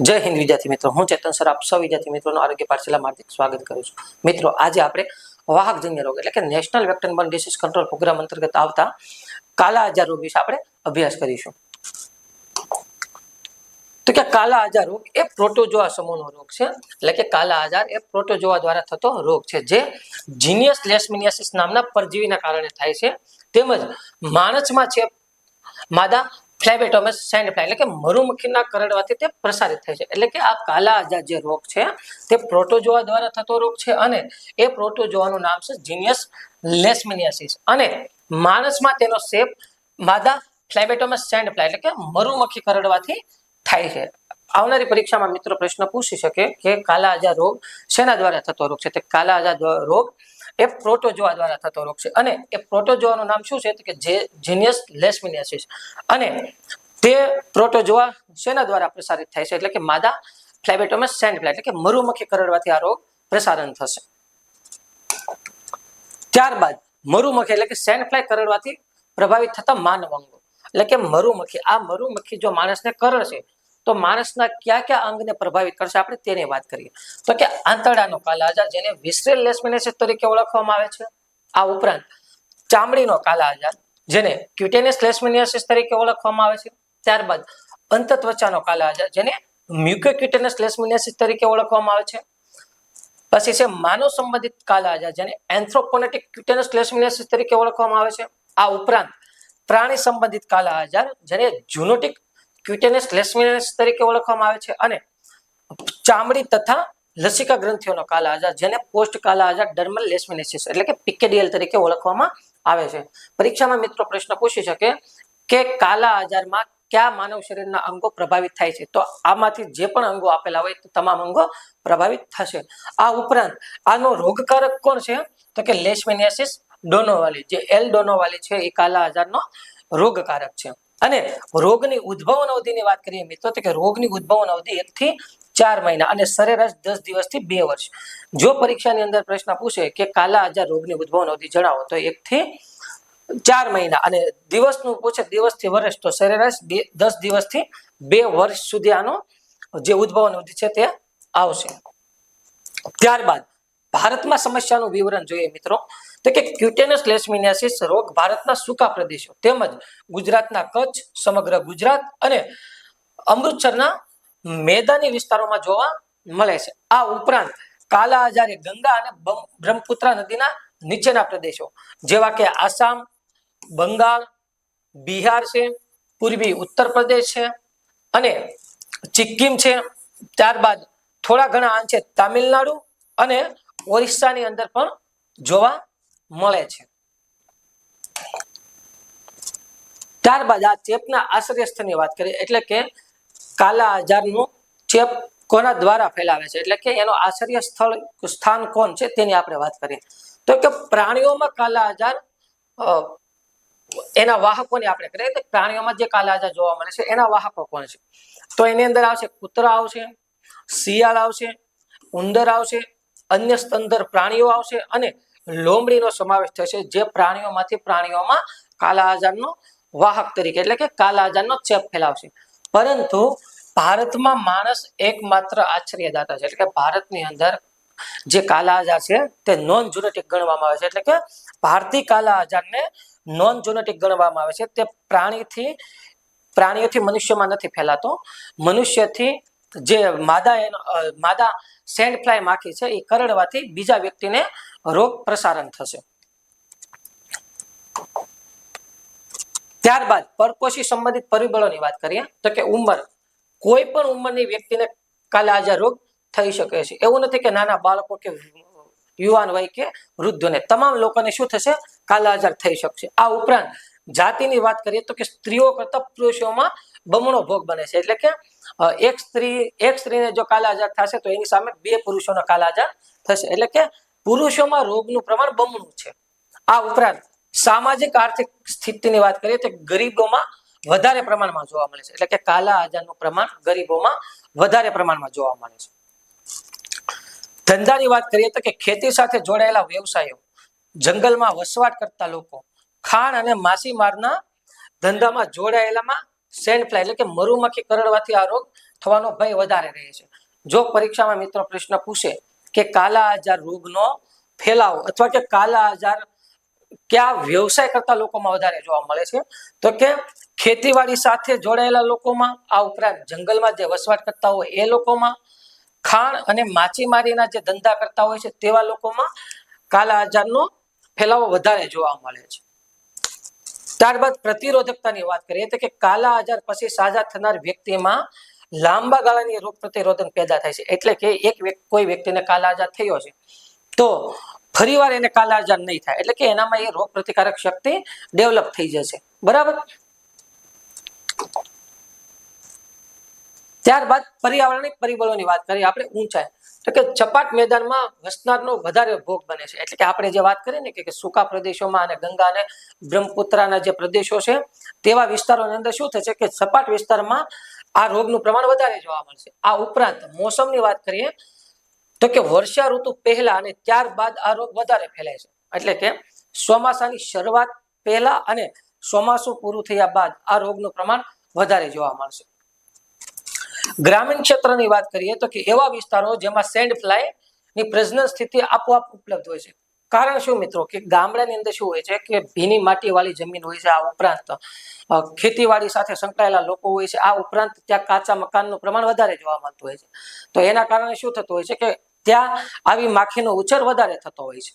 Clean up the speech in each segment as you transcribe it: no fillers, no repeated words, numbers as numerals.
જય હિન્દ વિદ્યાર્થી મિત્રો, હું ચેતન સર આપ સૌ વિદ્યાર્થી મિત્રોનું આરોગ્ય પાઠશાલામાં હાર્દિક સ્વાગત કરું છું. મિત્રો, આજે આપણે વાહકજન્ય રોગ એટલે કે national vector borne disease control programme અંતર્ગત આવતા કાલા આજાર રોગ વિશે આપણે અભ્યાસ કરીશું. તો કે કાલા આજાર રોગ એ પ્રોટોજોઆ સમૂહનો રોગ છે. એટલે કે કાલા આજાર એ પ્રોટોજોઆ દ્વારા થતો રોગ છે, જે જીનિયસ લેશમિનિયાસિસ નામના પરજીવીના કારણે થાય છે. તેમજ માણસમાં છે માદા ફ્લેબેટોમસ સેન્ડ ફ્લાય એટલે કે મરુમક્ખીના કરડવાથી તે પ્રસારિત થાય છે. એટલે કે આ કાલા આજાર જે રોગ છે તે પ્રોટોજોઆ દ્વારા થતો રોગ છે અને એ પ્રોટોજોઆનું નામ છે જીનિયસ લેશમિનિયાસિસ અને માણસમાં તેનો શેપ માદા ફ્લેબેટોમસ સેન્ડ ફ્લાય એટલે કે મરુમક્ખી કરડવાથી થાય છે. આવનારી પરીક્ષામાં મિત્રો પ્રશ્ન પૂછી શકે કે કાલા આજાર રોગ શેના દ્વારા થતો રોગ છે? તે કાલા આજાર રોગ એ પ્રોટોજોઆ દ્વારા થતો રોગ છે અને એ પ્રોટોજોઆનું નામ શું છે કે જીનિયસ લેશમિનિયાસિસ અને તે પ્રોટોજોઆ શેના દ્વારા પ્રસારિત થાય છે? એટલે કે માદા ફ્લેબેટોમસ સેન્ડ ફ્લાય એટલે કે મરુમક્ખી કરડવાથી આ રોગ પ્રસારણ થશે. ત્યારબાદ મરુમક્ખી એટલે કે સેન્ડ ફ્લાય કરડવાથી પ્રભાવિત થતા માનવ અંગો એટલે કે મરુમક્ખી જો માણસને કરડશે તો માણસના કયા કયા અંગને પ્રભાવિત કરશે, આપણે તેની વાત કરીએ. તો કે આંતરડાનો કાલા આજાર જેને વિસરલ લેશમિનિયાસિસ તરીકે ઓળખવામાં આવે છે. આ ઉપરાંત ચામડીનો કાલા આજાર જેને ક્યુટેનિયસ લેશમિનિયાસિસ તરીકે ઓળખવામાં આવે છે. ત્યારબાદ અંતત્વચાનો કાલા આજાર જેને મ્યુકોક્યુટેનિયસ લેશમિનિયાસિસ તરીકે ઓળખવામાં આવે છે. પછી છે માનવ સંબંધિત કાલા આજાર જેને એન્થ્રોપોનેટિક ક્યુટેનિયસ લેશમિનિયાસિસ તરીકે ઓળખવામાં આવે છે. આ ઉપરાંત પ્રાણી સંબંધિત કાલા આજાર જેને ઝૂનોટિક ક્યુટેનિયસ લેશમિનિયાસિસ તરીકે ઓળખવામાં આવે છે અને ચામડી તથા લસિકા ગ્રંથિઓનો કાલા આજાર જેને પોસ્ટ કાલા આજાર ડર્મલ લેશમિનિયાસિસ એટલે કે પીકેડીએલ તરીકે ઓળખવામાં આવે છે. પરીક્ષામાં મિત્રો પ્રશ્ન પૂછી શકે કે કાલા આજારમાં કયા માનવ શરીરના અંગો પ્રભાવિત થાય છે? તો આમાંથી જે પણ અંગો આપેલા હોય તમામ અંગો પ્રભાવિત થશે. આ ઉપરાંત આનો રોગકારક કોણ છે? તો કે લેશમિનિયાસિસ ડોનોવાલી જે એલ ડોનોવાલી છે એ કાલા આજારનો રોગકારક છે. અને રોગની ઉદ્ભવન અવધિની વાત કરીએ મિત્રો તો કે રોગની ઉદ્ભવન અવધિ 1 થી 4 મહિના અને સરેરાશ 10 દિવસથી 2 વર્ષ. જો પરીક્ષાની અંદર પ્રશ્ન પૂછે કે કાલા આજાર રોગની ઉદ્ભવન અવધિ જણાવો તો 1 થી 4 મહિના અને દિવસનું પૂછે દિવસથી વર્ષ તો સરેરાશ 10 દિવસથી 2 વર્ષ સુધી આનો જે ઉદ્ભવન અવધિ છે તે આવશે. ત્યારબાદ ભારતમાં સમસ્યાનું વિવરણ જોઈએ મિત્રો તો કે ક્યુટેનિયસ લેશમિનિયાસિસ રોગ ભારતના સૂકા પ્રદેશો તેમજ ગુજરાતના કચ્છ, સમગ્ર ગુજરાત અને અમૃતસરના મેદાની વિસ્તારોમાં જોવા મળે છે. આ ઉપરાંત કાલા આજાર એ ગંગા અને બ્રહ્મપુત્રા નદીના નીચેના પ્રદેશો જેવા કે આસામ, બંગાળ, બિહાર છે, પૂર્વી ઉત્તર પ્રદેશ છે અને સિક્કિમ છે. ત્યારબાદ થોડા ઘણા અંશે તામિલનાડુ અને ઓરિસ્સાની અંદર પણ જોવા મળે છે. ત્યારબાદ આ ચેપના આશ્રય સ્થળની વાત કરીએ એટલે કે કાલા આજારનો ચેપ કોના દ્વારા ફેલાવે છે એટલે કે એનો આશ્રય સ્થાન કોણ છે તેની આપણે વાત કરીએ તો કે પ્રાણીઓમાં કાલા આજાર એના વાહકોની આપણે કરીએ તો પ્રાણીઓમાં જે કાલા આજાર જોવા મળે છે એના વાહકો કોણ છે? તો એની અંદર આવશે કૂતરા આવશે, શિયાળ આવશે, ઉંદર આવશે, અન્ય સ્તનધર પ્રાણીઓ આવશે અને લોમડીનો સમાવેશ થશે જે પ્રાણીઓમાં કાલા આજારનો વાહક તરીકે એટલે કે કાલા આજારનો ચેપ ફેલાવશે. પરંતુ ભારતમાં માણસ એકમાત્ર આશ્રયદાતા છે એટલે કે ભારતની અંદર જે કાલા આજાર છે તે નોન ઝૂનોટિક ગણવામાં આવે છે એટલે કે ભારતીય કાલા આજારને નોન ઝૂનોટિક ગણવામાં આવે છે. તે પ્રાણીઓથી મનુષ્યમાં નથી ફેલાતો. મનુષ્યથી જે માદા સેન્ડ ફ્લાય માખી છે એ કરડવાથી બીજા વ્યક્તિને રોગ પ્રસારણ થશે. ત્યારબાદ પરપોષી સંબંધિત પરિબળોની વાત કરીએ તો કે ઉંમર, કોઈ પણ ઉંમરની વ્યક્તિને કાલા આજાર રોગ થઈ શકે છે. એવું નથી કે નાના બાળકો કે યુવાન વય કે વૃદ્ધોને, તમામ લોકોને શું થશે? કાલા આજાર થઈ શકશે. આ ઉપરાંત જાતિની વાત કરીએ તો કે સ્ત્રીઓ કરતા પુરુષોમાં બમણો ભોગ બને છે એટલે કે એક સ્ત્રીને જો કાલા આજાર થશે તો એની સામે 2 પુરુષોનો કાલા આજાર થશે એટલે કે પુરુષોમાં રોગનું પ્રમાણ બમણું છે. આ ઉપરાંત સામાજિક આર્થિક સ્થિતિની વાત કરીએ તો ગરીબોમાં વધારે પ્રમાણમાં જોવા મળે છે એટલે કે કાલા આજારનું પ્રમાણ ગરીબોમાં વધારે પ્રમાણમાં જોવા મળે છે. ધંધાની વાત કરીએ તો કે ખેતી સાથે જોડાયેલા વ્યવસાયો, જંગલમાં વસવાટ કરતા લોકો, ખાણ અને માછીમારના ધંધામાં જોડાયેલામાં સેન્ડ ફ્લાય એટલે કે મરુમક્ખી કરડવાથી આ રોગ થવાનો ભય વધારે રહે છે. જો પરીક્ષામાં મિત્રો પ્રશ્ન પૂછે કે કાલા આજાર રોગનો ફેલાવો અથવા કે કાલા આજાર કયા વ્યવસાય કરતા લોકોમાં વધારે જોવા મળે છે, તો કે ખેતીવાડી સાથે જોડાયેલા લોકોમાં, આ ઉપરાંત જંગલમાં જે વસવાટ કરતા હોય એ લોકોમાં, ખાણ અને માછીમારીના જે ધંધા કરતા હોય છે તેવા લોકોમાં કાલા આજારનો ફેલાવો વધારે જોવા મળે છે. ત્યારબાદ પ્રતિરોધકતાની વાત કરીએ તો કે કાલા આજાર પછી સાજા થનાર વ્યક્તિમાં લાંબા ગાળાની રોગ પ્રતિરોધક પેદા થાય છે. એટલે કે કોઈ વ્યક્તિને કાલા આજાર થયો છે તો ફરીવાર એને કાલા આજાર નહીં થાય, એટલે કે એનામાં એ રોગ પ્રતિકારક શક્તિ ડેવલપ થઈ જશે. બરાબર. ત્યારબાદ પર્યાવરણીય પરિબળોની વાત કરીએ આપણે. ઊંચાઈ, તો કે સપાટ મેદાનમાં વસનારનો વધારે ભોગ બને છે. એટલે કે આપણે જે વાત કરીએ ને કે સૂકા પ્રદેશોમાં અને ગંગા અને બ્રહ્મપુત્રના જે પ્રદેશો છે તેવા વિસ્તારોની અંદર શું થશે કે સપાટ વિસ્તારમાં આ રોગનું પ્રમાણ વધારે જોવા મળશે. આ ઉપરાંત મોસમની વાત કરીએ તો કે વર્ષા ઋતુ પહેલા અને ત્યારબાદ આ રોગ વધારે ફેલાય છે. એટલે કે ચોમાસાની શરૂઆત પહેલા અને ચોમાસું પૂરું થયા બાદ આ રોગનું પ્રમાણ વધારે જોવા મળશે. ગ્રામીણ ક્ષેત્રની વાત કરીએ તો કે એવા વિસ્તારો જેમાં સેન્ડ ફ્લાય ની પ્રજનન સ્થિતિ આપોઆપ ઉપલબ્ધ હોય છે. કારણ શું મિત્રો કે ગામડાની અંદર શું હોય છે કે ભીની માટી વાળી જમીન હોય છે. આ ઉપરાંત ખેતીવાડી સાથે સંકળાયેલા લોકો હોય છે. આ ઉપરાંત ત્યાં કાચા મકાનનું પ્રમાણ વધારે જોવા મળતું હોય છે. તો એના કારણે શું થતું હોય છે કે ત્યાં આવી માખીનો ઉછેર વધારે થતો હોય છે.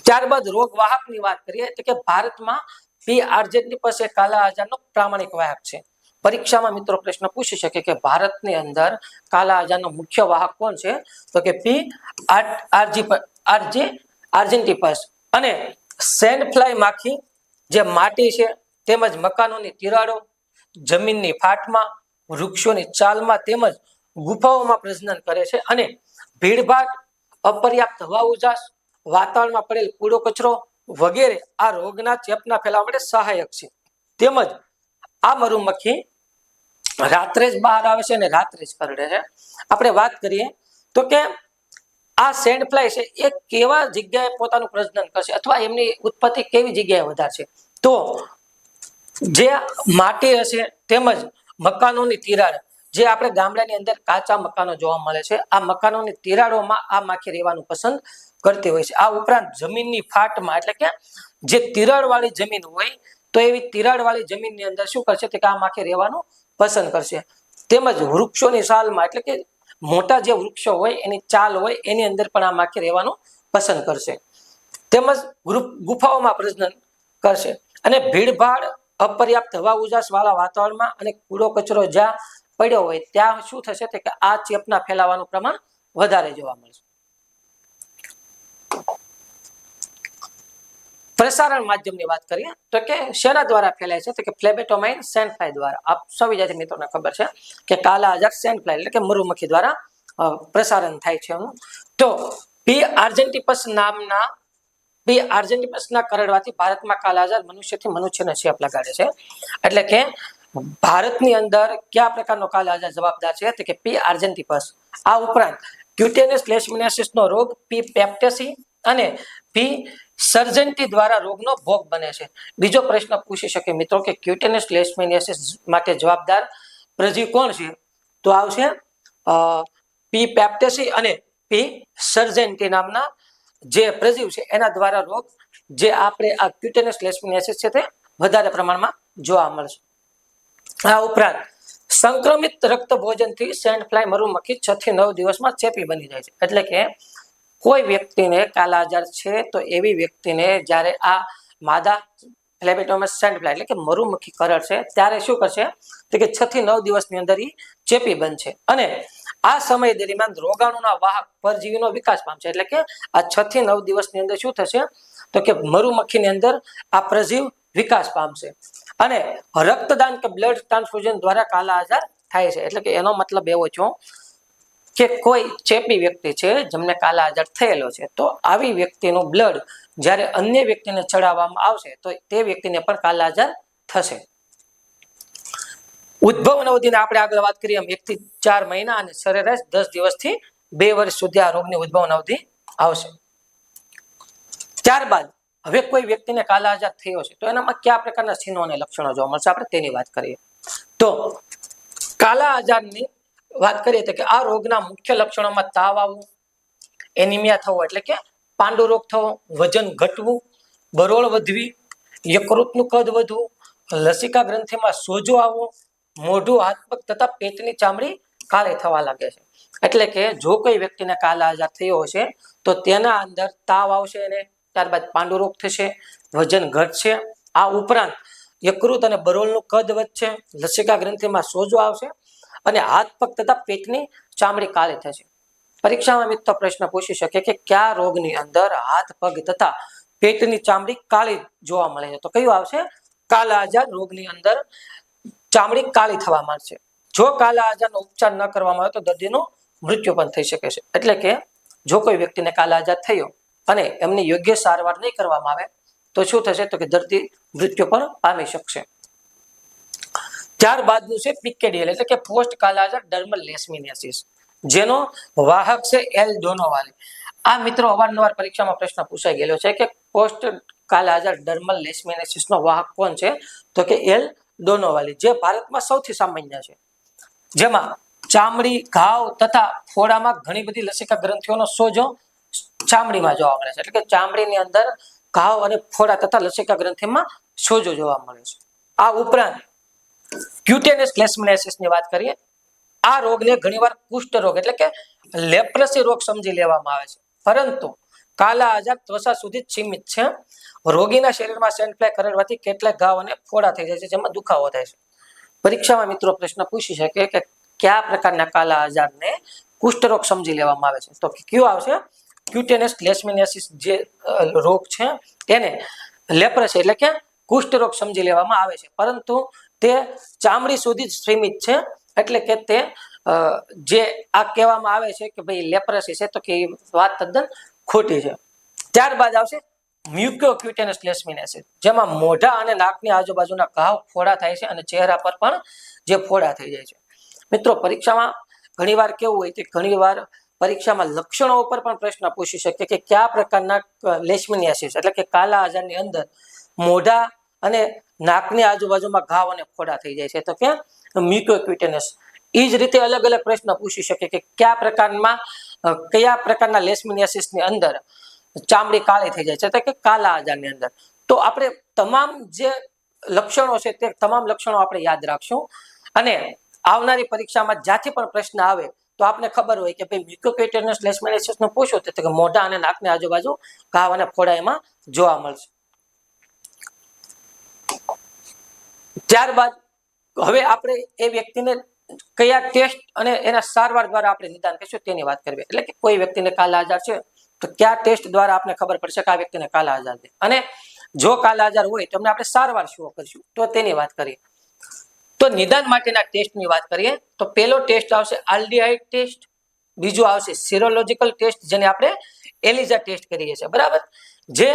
ત્યારબાદ રોગ વાહકની વાત કરીએ તો કે ભારતમાં પી આર્જેન્ટિપસ એ કાલા આજારનો પ્રામાણિક વાહક છે. પરીક્ષામાં મિત્રો પ્રશ્ન પૂછી શકે કે ભારતની અંદર કાલા આજારનો મુખ્ય વાહક કોણ છે, તો કે પી આર્જેન્ટિપસ. અને સેન્ડ ફ્લાય માખી જે માટી છે તેમજ મકાનોની તિરાડો, જમીનની ફાટમાં, વૃક્ષોની ચાલમાં તેમજ ગુફાઓમાં પ્રજનન કરે છે. અને ભીડભાડ, અપર્યાપ્ત હવા ઉજાસ, વાતાવરણમાં પડેલ કૂડો કચરો વગેરે આ રોગના ચેપના ફેલાવા માટે સહાયક છે. તેમજ આ મધુમક્ખી રાત્રે જ બહાર આવે છે અને રાત્રે જ કરડે છે. આપણે વાત કરીએ તો કે આ સેન્ડ ફ્લાય છે એ કેવા જગ્યાએ પોતાનું પ્રજનન કરશે અથવા એમની ઉત્પત્તિ કેવી જગ્યાએ વધારશે, તો જે માટી હશે તેમજ મકાનોની તિરાડ, જે આપણે ગામડાની અંદર કાચા મકાનો જોવા મળે છે, આ મકાનોની તિરાડોમાં આ માખી રહેવાનું પસંદ કરતી હોય છે. આ ઉપરાંત જમીનની ફાટમાં, એટલે કે જે તિરાડ વાળી જમીન હોય તો એવી તિરાડ વાળી જમીનની અંદર શું કરશે કે આ માખી રહેવાનું પસંદ કરશે. તેમજ વૃક્ષોની સાલમાં, એટલે કે મોટા જે વૃક્ષો હોય એની ચાલ હોય એની અંદર પણ આ માખી રહેવાનું પસંદ કરશે. તેમજ ગુફાઓમાં પ્રજનન કરશે. અને ભીડભાડ, અપર્યાપ્ત હવા ઉજાસ વાળા વાતાવરણમાં અને કૂડો કચરો જ્યાં પડ્યો હોય ત્યાં શું થશે કે આ ચેપના ફેલાવાનું પ્રમાણ વધારે જોવા મળશે. પ્રસારણ માધ્યમની વાત કરીએ તો કે શેના દ્વારા ફેલાય છે, તો કે ફ્લેબેટોમાઇન સેન્ડ ફ્લાય દ્વારા. આપ સૌ વિદ્યાર્થી મિત્રોને ખબર છે કે કાલા આજાર સેન્ડ ફ્લાય એટલે કે મધુમક્ખી દ્વારા પ્રસારણ થાય છે. તો પી આર્જેન્ટિપસના કરડવાથી ભારતમાં કાલા આજાર મનુષ્યથી મનુષ્યને ચેપ લગાડે છે. એટલે કે ભારતની અંદર કયા પ્રકારનો કાલા આજાર જવાબદાર છે, તો કે પી આર્જેન્ટિપસ. આ ઉપરાંત ક્યુટેનિયસ લેશમિનિયાસિસનો રોગ પી પેપ્ટેસી અને પી સર્જન્ટી દ્વારા રોગનો ભોગ બને છે. બીજો પ્રશ્ન પૂછી શકે મિત્રો કે ક્યુટેનિયસ લેશમિનિયાસિસ માટે જવાબદાર પ્રજીવ કોણ છે, તો આવશે પી પેપ્ટેસી અને પી સર્જન્ટી નામના જે પ્રજીવ છે એના દ્વારા રોગ જે આપણે આ ક્યુટેનિયસ લેશમિનિયાસિસ છે તે વધારે પ્રમાણમાં જોવા મળશે. આ ઉપરાંત સંક્રમિત રક્ત ભોજનથી સેન્ડ ફ્લાય મધુમક્ખી 6 થી 9 દિવસમાં ચેપી બની જાય છે. એટલે કે કોઈ વ્યક્તિને કાલા આજાર છે તો એવી વ્યક્તિને જ્યારે આ માદા ફ્લેબેટોમસ સેન્ડ ફ્લાય એટલે કે મધુમક્ખી કરડશે ત્યારે શું કરશે તો કે 6 થી 9 દિવસની અંદર એ ચેપી બનશે. અને આ સમય દરમિયાન રોગાણુના વાહક પરજીવીનો વિકાસ પામશે. એટલે કે આ 6 થી 9 દિવસની અંદર શું થશે તો કે મધુમક્ખીની અંદર આ પ્રજીવ વિકાસ પામશે. અને રક્તદાન કે બ્લડ ટ્રાન્સફ્યુઝન દ્વારા કાલા આજાર થાય છે. એટલે કે એનો મતલબ એવો છે કે કોઈ ચેપી વ્યક્તિ છે જેમને કાલા આજાર થયેલો છે તો આવી વ્યક્તિનું બ્લડ જ્યારે અન્ય વ્યક્તિને ચડાવવામાં આવશે તો તે વ્યક્તિને પણ કાલા આજાર થશે. ઉદ્ભવ અવધિને આપણે આગળ વાત કરીએ 1 થી 4 મહિના અને સરેરાશ 10 દિવસથી 2 વર્ષ સુધી આ રોગની ઉદ્ભવ અવધિ આવશે. ત્યારબાદ હવે કોઈ વ્યક્તિને કાલા આજાર થયો છે તો એનામાં કયા પ્રકારના ચિહ્નો અને લક્ષણો જોવા મળશે આપણે તેની વાત કરીએ. તો કાલા આજારની વાત કરીએ તો કે આ રોગના મુખ્ય લક્ષણોમાં તાવ આવવું, એનિમિયા થવો એટલે કે પાંડુ રોગ થવો, વજન ઘટવું, બરોળ વધવી, યકૃતનું કદ વધવું, લસિકા ગ્રંથિમાં સોજો આવવો, મોઢું, હાથ પગ તથા પેટની ચામડી કાળી થવા લાગે છે. એટલે કે જો કોઈ વ્યક્તિને કાલા આજાર થયો હશે તો તેના અંદર તાવ આવશે, એને ત્યારબાદ પાંડુ રોગ થશે, વજન ઘટશે, આ ઉપરાંત યકૃત અને બરોળનું કદ વધશે, લસિકા ગ્રંથિમાં સોજો આવશે અને હાથ પગ તથા પેટની ચામડી કાળી થશે. પરીક્ષામાં મિત્રો પ્રશ્ન પૂછી શકે કે કયા રોગની અંદર હાથ પગ તથા પેટની ચામડી કાળી જોવા મળે છે? તો કયું આવશે? કાલા આજાર રોગની અંદર ચામડી કાળી થવા માંડશે. જો કાલા આજારનો ઉપચાર ન કરવામાં આવે તો દર્દીનું મૃત્યુ પણ થઈ શકે છે. એટલે કે જો કોઈ વ્યક્તિને કાલા આજાર થયો અને એમની યોગ્ય સારવાર નહીં કરવામાં આવે તો શું થશે? તો કે દર્દી મૃત્યુ પણ પામી શકશે. ત્યારબાદનું છે PKDL એટલે કે પોસ્ટ કાલા આજાર ડર્મલ લેશમિનિયાસિસ, જેનો વાહક છે એલ ડોનોવાલી. આ મિત્રો અવારનવાર પરીક્ષામાં પ્રશ્ન પૂછાઈ ગયેલો છે કે પોસ્ટ કાલા આજાર ડર્મલ લેશમિનિયાસિસ નો વાહક કોણ છે? તો કે એલ ડોનોવાલી, જે ભારતમાં સૌથી સામાન્ય છે. જેમાં ચામડી, ઘાવ તથા ફોડામાં ઘણી બધી લસિકા ગ્રંથિઓનો સોજો ચામડીમાં જોવા મળે છે. એટલે કે ચામડીની અંદર ઘાવ અને ફોડા તથા લસિકા ગ્રંથિમાં સોજો જોવા મળે છે. આ ઉપરાંત ક્યુટેનિયસ લેશમિનિયાસિસ ની વાત કરીએ, આ રોગને ઘણીવાર કુષ્ઠ રોગ એટલે કે લેપ્રસી રોગ સમજી લેવામાં આવે છે, પરંતુ કાલા આજાર ત્વચા સુધી જ સીમિત છે. રોગીના શરીરમાં સેન્ટ ફ્લાય કરડવાથી કેટલાક ઘાવ અને ફોડા થઈ જાય છે, જેમાં દુખાવો થાય છે. પરીક્ષામાં મિત્રો પ્રશ્ન પૂછી શકે કે કયા પ્રકારના કાલા આજારને કુષ્ઠ રોગ સમજી લેવામાં આવે છે? તો કયો આવશે? ક્યુટેનિયસ લેશમિનિયાસિસ જે રોગ છે તેને લેપ્રસી એટલે કે કુષ્ઠ રોગ સમજી લેવામાં આવે છે, પરંતુ તે ચામડી સુધી જ સીમિત છે. એટલે કે તે જે આ કહેવામાં આવે છે કે ભાઈ લેપ્રસી છે, તો કે એ વાત તદ્દન ખોટી છે. ત્યારબાદ આવશે મ્યુકોક્યુટેનિયસ લેશમિનિયાસિસ, જેમાં મોઢા અને નાકની આજુબાજુના ઘાવ, ફોડા થાય છે અને ચહેરા પર પણ જે ફોડા થઈ જાય છે. મિત્રો પરીક્ષામાં ઘણીવાર કેવું હોય કે ઘણીવાર પરીક્ષામાં લક્ષણો ઉપર પણ પ્રશ્ન પૂછી શકે કે કયા પ્રકારના લેશમિનિયાસિસ એટલે કે કાલા આજારની અંદર મોઢા અને નાકની આજુબાજુમાં ઘાવ અને ફોડા થઈ જાય છે? તો કે મ્યુકોક્યુટેનિયસ. એ જ રીતે અલગ અલગ પ્રશ્ન પૂછી શકે કે કયા પ્રકારના લેશમિનિયાસિસની અંદર ચામડી કાળી થઈ જાય છે? તો કે કાલા આજારની અંદર. તો આપણે તમામ જે લક્ષણો છે તે તમામ લક્ષણો આપણે યાદ રાખશું અને આવનારી પરીક્ષામાં જ્યાંથી પણ પ્રશ્ન આવે તો આપને ખબર હોય કે ભાઈ મ્યુકોક્યુટેનિયસ લેશમિનિયાસિસ નું પૂછ્યું તો કે મોઢા અને નાકની આજુબાજુ ઘાવ અને ફોડા એમાં જોવા મળશે. ત્યારબાદ હવે આપણે એ વ્યક્તિને કયા ટેસ્ટ અને એના સારવાર દ્વારા આપણે નિદાન કરીશું તેની વાત કરવી. એટલે કે કોઈ વ્યક્તિને કાલા આજાર છે તો કયા ટેસ્ટ દ્વારા આપણે ખબર પડશે કે આ વ્યક્તિને કાલા આજાર છે, અને જો કાલા આજાર હોય તો આપણે સારવાર શું કરીશું તો તેની વાત કરીએ. તો નિદાન માટેના ટેસ્ટની વાત કરીએ તો પહેલો ટેસ્ટ આવશે આલ્ડીહાઇડ ટેસ્ટ, બીજો આવશે સિરોલોજીકલ ટેસ્ટ જેને આપણે એલિઝા ટેસ્ટ કરીએ છીએ, બરાબર, જે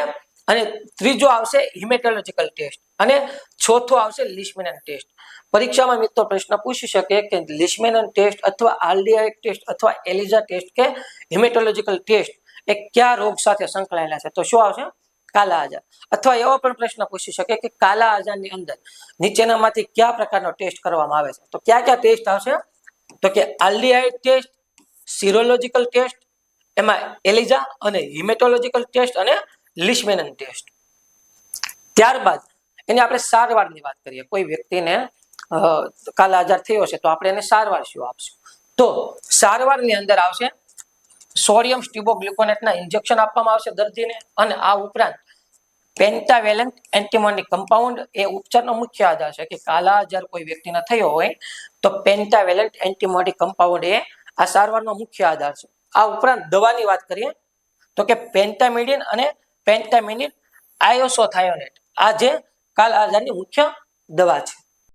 અને ત્રીજો આવશે હિમેટોલોજીકલ ટેસ્ટ અને ચોથો આવશે લિશમેનન ટેસ્ટ. પરીક્ષામાં મિત્રો પ્રશ્ન પૂછી શકે કે લિશમેનન ટેસ્ટ અથવા આલ્ડીહાઇડ ટેસ્ટ અથવા એલિઝા ટેસ્ટ કે હિમેટોલોજીકલ ટેસ્ટ એ કયા રોગ સાથે સંકળાયેલા છે? તો શું આવશે? કાલા આજાર. અથવા એવો પણ પ્રશ્ન પૂછી શકે કે કાલા આજારની અંદર નીચેનામાંથી કયા પ્રકારનો ટેસ્ટ કરવામાં આવે છે? તો કયા કયા ટેસ્ટ આવશે? તો કે આલ્ડીહાઇડ ટેસ્ટ, સિરોલોજીકલ ટેસ્ટ, એમાં એલિઝા અને હિમેટોલોજીકલ ટેસ્ટ અને લિશમેનન ટેસ્ટ. ત્યારબાદ એની આપણે સારવારની વાત કરીએ. કોઈ વ્યક્તિને કાલા આજાર થયો છે તો આપણે એને સારવાર શું આપશું? તો સારવારની અંદર આવશે સોડિયમ સ્ટીબોગ્લુકોનેટના ઇન્જેક્શન આપવામાં આવશે દર્દીને, અને આ ઉપરાંત પેન્ટાવેલેન્ટ એન્ટીમોની કમ્પાઉન્ડ એ ઉપચારનો મુખ્ય આધાર છે. કે કાલા આજાર કોઈ વ્યક્તિને થયો હોય તો પેન્ટાવેલેન્ટ એન્ટીમોની કમ્પાઉન્ડ એ આ સારવારનો મુખ્ય આધાર છે. આ ઉપરાંત દવાની વાત કરીએ તો કે પેન્ટામિડિન અને પેન્ટામિડિન આયોસોથાયોનેટ આ જે કાલા આજારની મુખ્ય દવા છે.